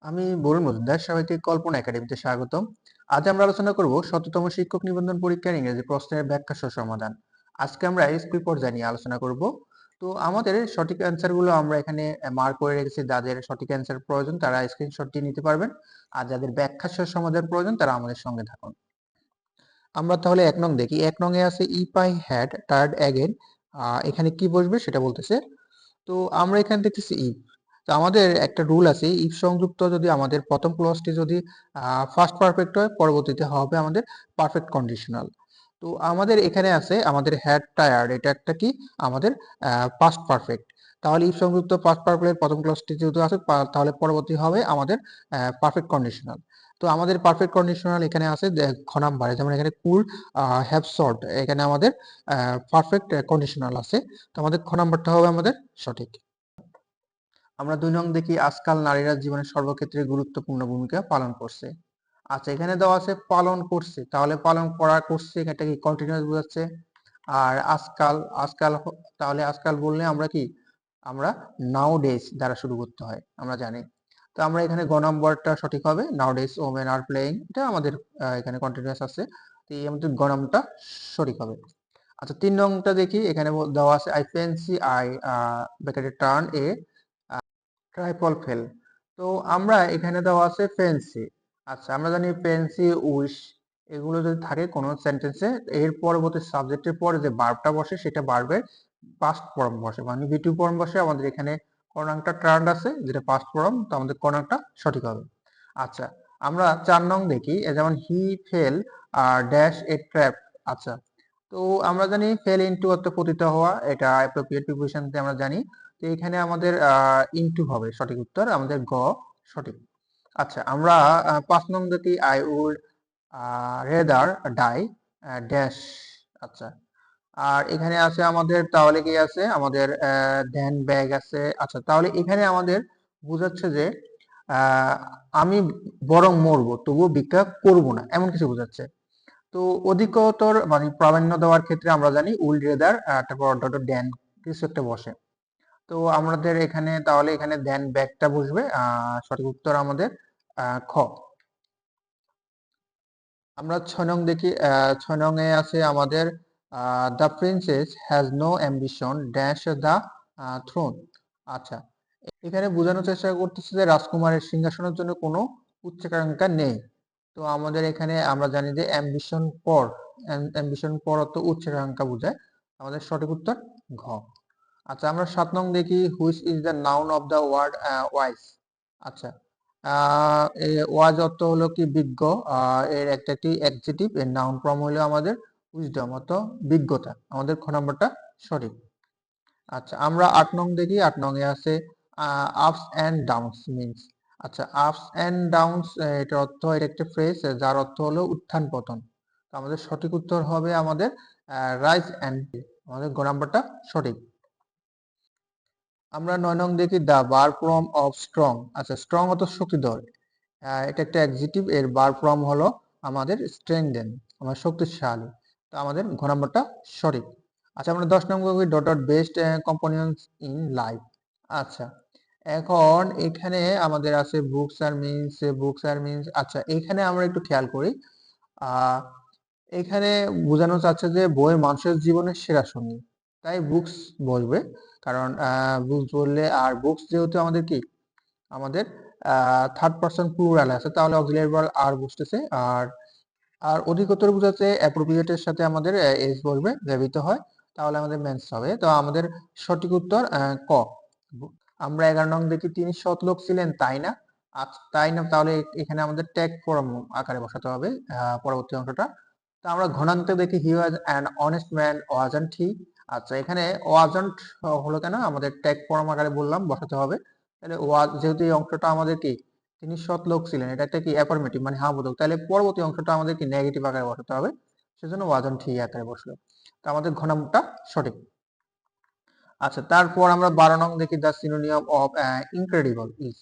আমি বরুণ মজুমদার, সবাইকে কল্পনা একাডেমিতে স্বাগতম। আজ আমরা আলোচনা করব শততম শিক্ষক নিবন্ধন পরীক্ষার ইংরেজি প্রশ্নের ব্যাখ্যা সহ সমাধান। আজকে আমরা স্কুল পর্যায়ে নিয়ে আলোচনা করব। তো আমাদের সঠিক অ্যান্সার গুলো আমরা এখানে মার্ক করে রেখেছি। যাদের সঠিক অ্যান্সার প্রয়োজন তারা স্ক্রিনশটটি নিতে পারবেন, আর যাদের ব্যাখ্যা সহ সমাধান প্রয়োজন তারা আমাদের সঙ্গে থাকুন। আমরা তাহলে ১ নং দেখি। ১ নং এ আছে if I had tired again. এখানে কি বসবে সেটা বলতেছে। তো আমরা এখানে দেখতেছি ইফ। তো আমাদের একটা রুল আছে, ইফ সংযুক্ত যদি আমাদের প্রথম ক্লজটি যদি ফার্স্ট পারফেক্ট হয়, পরবর্তীতে হবে আমাদের পারফেক্ট কন্ডিশনাল। তো আমাদের এখানে আছে আমাদের হ্যাড টায়ার্ড, এটা একটা কি আমাদের পাস্ট পারফেক্ট। তাহলে ইফ সংযুক্ত পাস্ট পারফেক্টের প্রথম ক্লজটি যেহেতু আছে তাহলে পরবর্তী হবে আমাদের পারফেক্ট কন্ডিশনাল। তো আমাদের পারফেক্ট কন্ডিশনাল এখানে আছে খ নাম্বারে, যেমন এখানে কুল হ্যাভ সল্ট, এখানে আমাদের পারফেক্ট কন্ডিশনাল আছে। তো আমাদের খ নাম্বারটা হবে আমাদের সঠিক। আমরা ২ নং দেখি, আজকাল নারীরা জীবনের সর্বক্ষেত্রে গুরুত্বপূর্ণ ভূমিকা পালন করছে। আচ্ছা, এখানে দেওয়া আছে পালন করছে, তাহলে পালন করা করছে এটা কি কন্টিনিউয়াস বোঝাচ্ছে। আর আজকাল, তাহলে আজকাল বললে আমরা কি, আমরা নাও ডেজ দ্বারা শুরু করতে হয়, আমরা জানি। তো আমরা এখানে গ নম্বরটা সঠিক হবে, নাও ডেজ ওমেন আর প্লেয়িং, এটা আমাদের এখানে কন্টিনিউয়াস আছে। তো এই আমাদের গ নম্বরটা সঠিক হবে। আচ্ছা, ৩ নংটা দেখি। এখানে দেওয়া আছে আই ফ্যান্সি আই ব্র্যাকেটে টার্ন এ ট্রাইপল ফেল। তো আমরা এখানে দেওয়া আছে ফ্যান্সি। আচ্ছা, আমরা জানি ফ্যান্সি, উইশ, এগুলো যদি থাকে কোনো সেন্টেন্সে, এর পরবর্তী সাবজেক্টের পরে যে ভার্বটা বসে সেটা ভার্বের পাস্ট ফর্ম বসে, মানে ভিটু ফর্ম বসে। আমাদের এখানে কর্নাংটা টার্ন আছে যেটা পাস্ট ফর্ম, তো আমাদের কর্নাংটা সঠিক হবে। আচ্ছা, আমরা ৪ নং দেখি। যেমন হি ফেল ড্যাশ এ ট্র্যাপ। আচ্ছা, তো আমরা জানি ফেল ইনটু অর্থ পতিত হওয়া, এটা অ্যাপ্রোপ্রিয়েট প্রিপোজিশন দিয়ে আমরা জানি। তো এখানে আমাদের ইনটু হবে সঠিক উত্তর, আমাদের গ সঠিক। আচ্ছা, আমরা ৫ নং দেখি I would rather die dash. আচ্ছা, আর এখানে আছে আমাদের, তাহলে কি আছে আমাদের দেন ব্যাগ আছে। আচ্ছা, তাহলে এখানে আমাদের বোঝাচ্ছে যে আহ, আমি বরং মরবো তবুও ভিক্ষা করব না, এমন কিছু বোঝাচ্ছে। তো অধিকতর মানে প্রাধান্য দেওয়ার ক্ষেত্রে আমরা জানি উইল রেদার, তারপর ডট ড্যান কিছু একটা বসে। তো আমাদের এখানে তাহলে এখানে দেন ব্যাগটা বসবে, সঠিক উত্তর আমাদের খ। আমরা ৬ নং দেখি। ৬ নং এ আছে আমাদের the princess has no ambition dash the throne. আচ্ছা, এখানে বোঝানোর চেষ্টা করতেছে যে রাজকুমারের সিংহাসনের জন্য কোনো উচ্চাকাঙ্ক্ষা নেই। তো আমাদের এখানে আমরা জানি যে অ্যাম্বিশন পর অর্থ উচ্চাকাঙ্ক্ষা বোঝায়, আমাদের সঠিক উত্তর ঘ। আচ্ছা, আমরা ৭ নং দেখি, which is the noun of the word wise. আচ্ছা, ওয়াজ অর্থ হলো কি বিজ্ঞ, এর একটা কি অ্যাডজেক্টিভ, এর নাউন ফর্ম হলো আমাদের উইজডম অর্থ বিজ্ঞতা, আমাদের খ নম্বরটা সঠিক। আচ্ছা, আমরা ৮ নং দেখি। ৮ নং এ আছে আপস এন্ড ডাউনস মিন্স। আচ্ছা, আপস এন্ড ডাউনস এটার অর্থ, এটা একটা ফ্রেজ যার অর্থ হলো উত্থান পতন। তো আমাদের সঠিক উত্তর হবে আমাদের রাইজ এন্ড, আমাদের গ নাম্বারটা সঠিক। আমরা ৯ নং দেখি, দা বার ফর্ম অফ স্ট্রং। আচ্ছা, স্ট্রং অর্থ শক্তিধর, এটা একটা অ্যাডজেক্টিভ, এর বার ফর্ম হলো আমাদের স্ট্রেংথেন, আমার শক্তিশালী। তো আমাদের ঘ নাম্বারটা সঠিক। আচ্ছা, আমরা ১০ নম্বর করি dot dot best companions in life. আচ্ছা, এখন এখানে আমাদের আছে বুকস আর মিন্স। আচ্ছা, এখানে আমরা একটু খেয়াল করি। আহ এখানে বোঝানো চাচ্ছে যে বই মানুষের জীবনের সেরা সঙ্গী, তাই বুকস বলবে। কারণ বুকস বললে, আর বুকস যেহেতু আমাদের কি, আমাদের থার্ড পারসন প্লুরাল আছে, তাহলে অক্সিলিয়ারি ভার্ব আর বসতেছে। আর আর অধিকতর বোঝাচ্ছে অ্যাপ্রোপ্রিয়েটের সাথে আমাদের এস বলবে, ব্যবহৃত হয়, তাহলে আমাদের মেন্স হবে। তো আমাদের সঠিক উত্তর ক। আমরা ১১ নং দেখি, তিনি সৎ লোক ছিলেন তাই না। আচ্ছা, তাই না, তাহলে এখানে আমাদের ট্যাগ ফর্ম আকারে বসাতে হবে পরবর্তী অংশটা। তো আমরা ঘনান্তে দেখি, he was an honest man wasn't he. আচ্ছা, এখানে ওয়াজন্ট হলো কেন, আমাদের ট্যাগ ফর্ম আকারে বললাম বসাতে হবে। তাহলে ওয়াজ, যেহেতু এই অংশটা আমাদের কি, তিনি সৎ লোক ছিলেন, এটা একটা কি অ্যাফার্মেটিভ মানে হ্যাঁ বোধক, তাহলে পরবর্তী অংশটা আমাদের কি নেগেটিভ আকারে বসাতে হবে, সেজন্য ওয়াজন্ট হি আকারে বসলো। তো আমাদের ঘ নাম্বারটা সঠিক। আচ্ছা, তারপর আমরা ১২ নং দেখি, দ্য সিনোনিয়াম অফ ইনক্রেডিবল ইজ।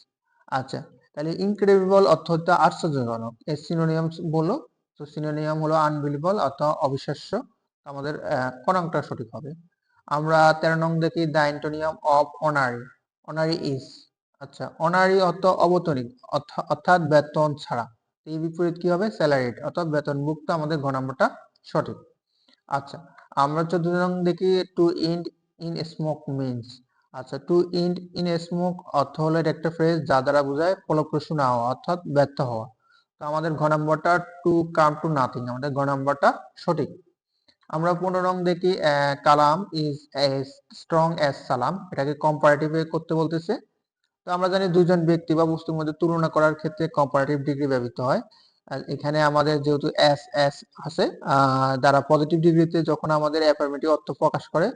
আচ্ছা, তাহলে ইনক্রেডিবল অর্থ হচ্ছে আশ্চর্যজনক, এর সিনোনিয়াম বলো। তো সিনোনিয়াম হলো আনবিলিভেবল অর্থাৎ অবিশ্বাস্য। আমাদের ক নংটা সঠিক হবে। আমরা ১৩ নং দেখি, the antonym of honorary. Honorary is. আচ্ছা, অনারি অর্থ অবতরণিক, অর্থাৎ বেতন ছাড়া। এই বিপরীত কি হবে? স্যালারিড অর্থাৎ বেতনভুক্ত। আমাদের ঘ নাম্বারটা সঠিক। আচ্ছা, আমরা 14 নং দেখি টু ইন্ড ইন স্মোক মিনস। আচ্ছা, টু ইন্ড ইন স্মোক অর্থ হলো এটা একটা ফ্রেজ যা দ্বারা বোঝায় ফলপ্রসূ না হওয়া অর্থাৎ ব্যর্থ হওয়া। তো আমাদের ঘ নাম্বারটা টু কাম টু নাথিং, আমাদের ঘ নাম্বারটা সঠিক। আমরা 15 নং দেখি কালাম ইজ এজ স্ট্রং অ্যাজ সালাম, এটাকে কম্পারেটিভে করতে বলতেছে। তো আমরা জানি দুইজন ব্যক্তি বা বস্তুর মধ্যে তুলনা করার ক্ষেত্রে কম্পারেটিভ ডিগ্রি ব্যবহৃত হয়। আর এখানে আমাদের যেহেতু এস এস আছে, দ্বারা পজিটিভ ডিগ্রিতে যখন আমাদের অ্যাফার্মেটিভ অর্থ প্রকাশ করে,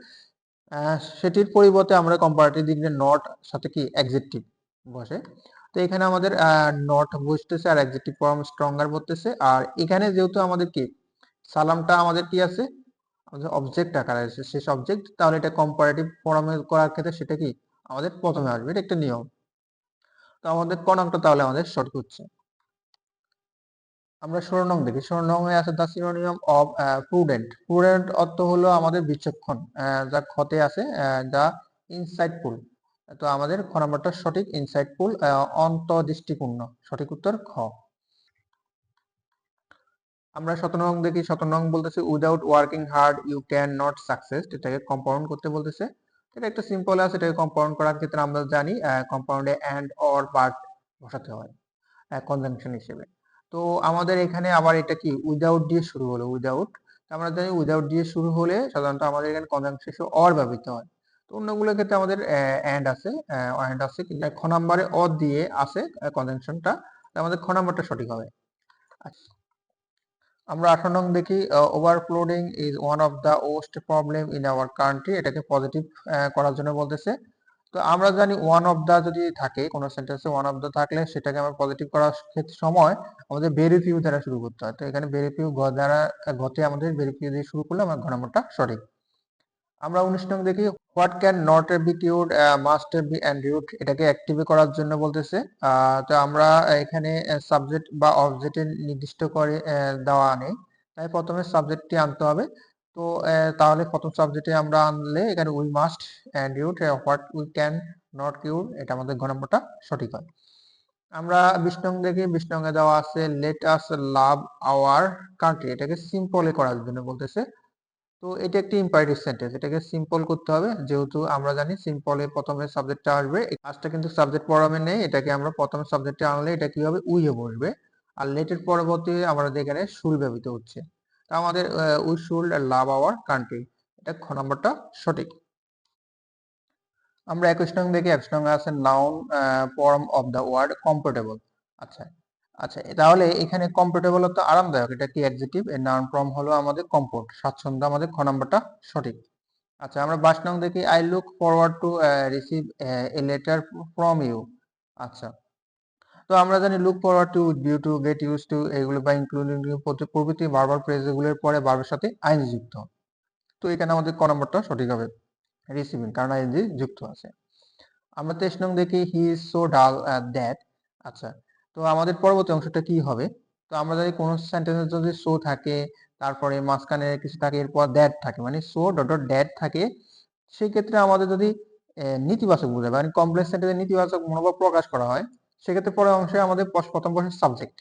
সেটির পরিবর্তে আমরা কম্পারেটিভ ডিগ্রি নট সাথে কি অ্যাডজেক্টিভ বসে। তো এখানে আমাদের নট বসতেছে আর অ্যাডজেক্টিভ ফর্ম স্ট্রঙ্গার বলতেছে। আর এখানে যেহেতু আমাদের কি সালামটা আমাদের কি আছে, আমাদের অবজেক্ট আকারে আছে শেষ অবজেক্ট, তাহলে এটা কম্পারেটিভ ফর্মে করার ক্ষেত্রে সেটা কি আমাদের প্রথমে আসবে, এটা একটা নিয়ম। তো আমাদের ক নংটা তাহলে আমাদের সঠিক হচ্ছে। আমরা 16 নং দেখি। 16 নং এ আছে দ্য সিনোনিয়াম অফ প্রুডেন্ট। প্রুডেন্ট অর্থ হলো আমাদের বিচক্ষণ, যা ক্ষতে আছে যা ইনসাইটফুল। তো আমাদের খ নাম্বারটা সঠিক, ইনসাইটফুল অন্তর্দৃষ্টিপূর্ণ। সঠিক উত্তর খ। আমরা 17 নং দেখি। 17 নং বলতেছে without working hard you can not success, এটাকে কম্পাউন্ড করতে বলতেছে। এটা একটা সিম্পল আছে, এটাকে কম্পাউন্ড করার ক্ষেত্রে আমরা জানি কম্পাউন্ডে এন্ড অর বাট বসাতে হয় কনজাংশন হিসেবে। তো আমাদের এখানে আবার এটা কি উইদাউট দিয়ে শুরু হলো, উইদাউট। আমরা জানি উইদাউট দিয়ে শুরু হলে সাধারণত আমাদের এখানে কনজাংশন শেষে অর ব্যবহৃত হয়। তো অন্যগুলোর ক্ষেত্রে আমাদের এন্ড আছে, এন্ড আছে, কিন্তু খ নাম্বারে অ দিয়ে আছে কনজাংশনটা, আমাদের খ নাম্বারটা সঠিক হবে। আচ্ছা, আমরা 18 নং দেখি overflooding is one of the worst problem in our country, এটাকে পজিটিভ করার জন্য বলতেছে। তো আমরা জানি ওয়ান অফ দা যদি থাকে কোনো সেন্টেন্সে, ওয়ান অফ দা থাকলে সেটাকে আমরা পজিটিভ করার ক্ষেত্রে সময় আমাদের ভেরি ফিউ দ্বারা শুরু করতে হয়। তো এখানে ভেরি ফিউ গ দ্বারা, ঘতে আমাদের ভেরি ফিউ দিয়ে শুরু করলে আমার ঘ নাম্বারটা সঠিক। আমরা 19 নং দেখি what can not be cured must be endured, এটাকে অ্যাক্টিভে করার জন্য বলতেছে। তো আমরা এখানে সাবজেক্ট বা অবজেক্টের নির্দিষ্ট করে দেওয়া নেই, তাই প্রথমে সাবজেক্টটি আনতে হবে। তো তাহলে প্রথম সাবজেক্টে আমরা আনলে এখানে we must endure what we can not cure, এটা আমাদের ঘ নম্বরটা সঠিক হয়। আমরা 20 নং দেখি। 20 নং এ দেওয়া আছে let us love our country, এটাকে সিম্পলে করার জন্য বলতেছে। তো এটা একটি ইম্পারেটিভ সেন্টেন্স, এটাকে সিম্পল করতে হবে, যেহেতু আমরা জানি সিম্পলে প্রথমে সাবজেক্টটা আসবে। এই কাজটা কিন্তু সাবজেক্ট ফর্মে নেই, এটাকে আমরা প্রথমে সাবজেক্টে আনলে এটা কি হবে, উই এ বসবে। আর লেটের পরবর্তী আমরা এখানে শুল ব্যবহৃত হচ্ছে। তা আমাদের we should love our country, এটা খ নম্বরটা সঠিক। আমরা 21 নং দেখি। 21 নং আছে noun form of the word comfortable. আচ্ছা, আচ্ছা, তাহলে এখানে কমফোর্টেবল তো আরামদায়ক, এটা কি অ্যাডজেক্টিভ, এর নাউন ফর্ম হলো আমাদের কমফোর্ট, স্বাচ্ছন্দ্য, আমাদের খ নাম্বারটা সঠিক। আচ্ছা, আমরা 22 নং দেখি I look forward to receive a letter from you. আচ্ছা, তো আমরা জানি look forward to, due to, get use to, এগুলো বা ইনক্লুডিং প্রভৃতি বারবার ফ্রেজগুলোর পরে ভার্বের সাথে আইএনজি যুক্ত। তো এখানে আমাদের ক নাম্বারটা সঠিক হবে, রিসিভিং, কারণ আইএনজি যুক্ত আছে। আমরা 23 নং দেখি হি ইজ সো ডাল দ্যাট। আচ্ছা, তো আমাদের পরবর্তী অংশটা কি হবে? তো আমরা জানি কোন সেন্টেন্সে যদি সো থাকে, তারপরে মাঝখানে কিছু থাকে, এরপর দ্যাট থাকে, মানে সো ডট ডট দ্যাট থাকে, সেই ক্ষেত্রে আমাদের যদি নেতিবাচক বোঝায়, মানে কমপ্লেক্স সেন্টেন্সে নেতিবাচক মনোভাব প্রকাশ করা হয়, সেক্ষেত্রে পরের অংশে আমাদের প্রথম বসে সাবজেক্ট।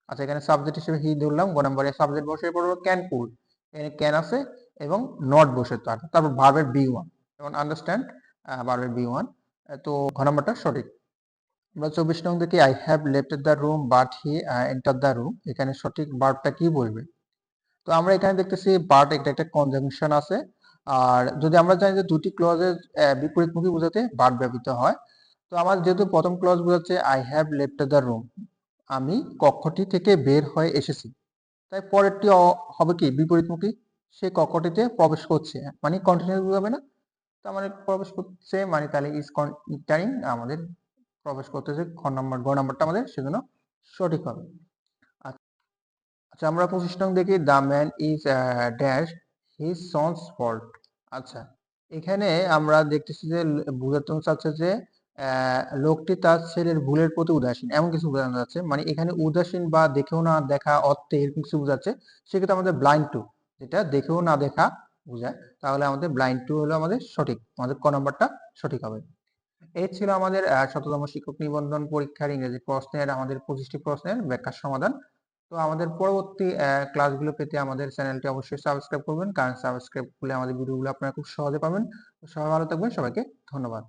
আচ্ছা, এখানে সাবজেক্ট হিসেবে হি ধরলাম, গ নম্বরে সাবজেক্ট বসে, পড়বো ক্যান কুল, এখানে ক্যান আছে এবং নট বসে থাকে, তারপর ভার্বের বি ওয়ান, যেমন আন্ডারস্ট্যান্ড, ভার্বের বি ওয়ান। তো ঘ নাম্বারটা সঠিক। আমরা 24 নং দেখি I have left the room but he enter the room, এখানে সঠিক ভার্বটা কি বলবে? তো আমরা এখানে দেখতেছি বাট, এটা একটা কনজাংশন আছে। আর যদি আমরা জানি যে দুটি ক্লজের বিপরীতমুখী বোঝাতে বাট ব্যবহৃত হয়, তো আমার যেহেতু প্রথম ক্লজ বোঝাচ্ছে I have left the room, আমি কক্ষটি থেকে বের হয়ে এসেছি, তাই পরেরটি হবে কি বিপরীতমুখী, সে কক্ষটিতে প্রবেশ করছে, মানে কন্টিনিউয়াস বোঝাবে না। তো আমাদের প্রবেশ করছে মানে তাহলে ইজ এন্টারিং, আমাদের প্রবেশ করতেছে খ নাম্বার, গ নাম্বারটা আমাদের সেজন্য সঠিক হবে। আচ্ছা, আমরা 25 নং দেখি the man is dash his son's fault. আচ্ছা, এখানে আমরা দেখতেছি যে বোঝাতে চাচ্ছে যে লোকটি তার ছেলের ভুলের প্রতি উদাসীন, এমন কিছু বোঝানো যাচ্ছে, মানে এখানে উদাসীন বা দেখেও না দেখা অর্থে এরকম কিছু বোঝাচ্ছে। সেক্ষেত্রে আমাদের ব্লাইন্ড টু, যেটা দেখেও না দেখা বোঝায়, তাহলে আমাদের ব্লাইন্ড টু হলো আমাদের সঠিক, আমাদের ক নাম্বারটা সঠিক হবে। এই ছিল আমাদের শততম শিক্ষক নিবন্ধন পরীক্ষার ইংরেজি প্রশ্নের আমাদের 25টি প্রশ্নের ব্যাখ্যার সমাধান। তো আমাদের পরবর্তী ক্লাসগুলো পেতে আমাদের চ্যানেলটি অবশ্যই সাবস্ক্রাইব করবেন, কারণ সাবস্ক্রাইব করলে আমাদের ভিডিওগুলো আপনারা খুব সহজে পাবেন। তো সবাই ভালো থাকবেন, সবাইকে ধন্যবাদ।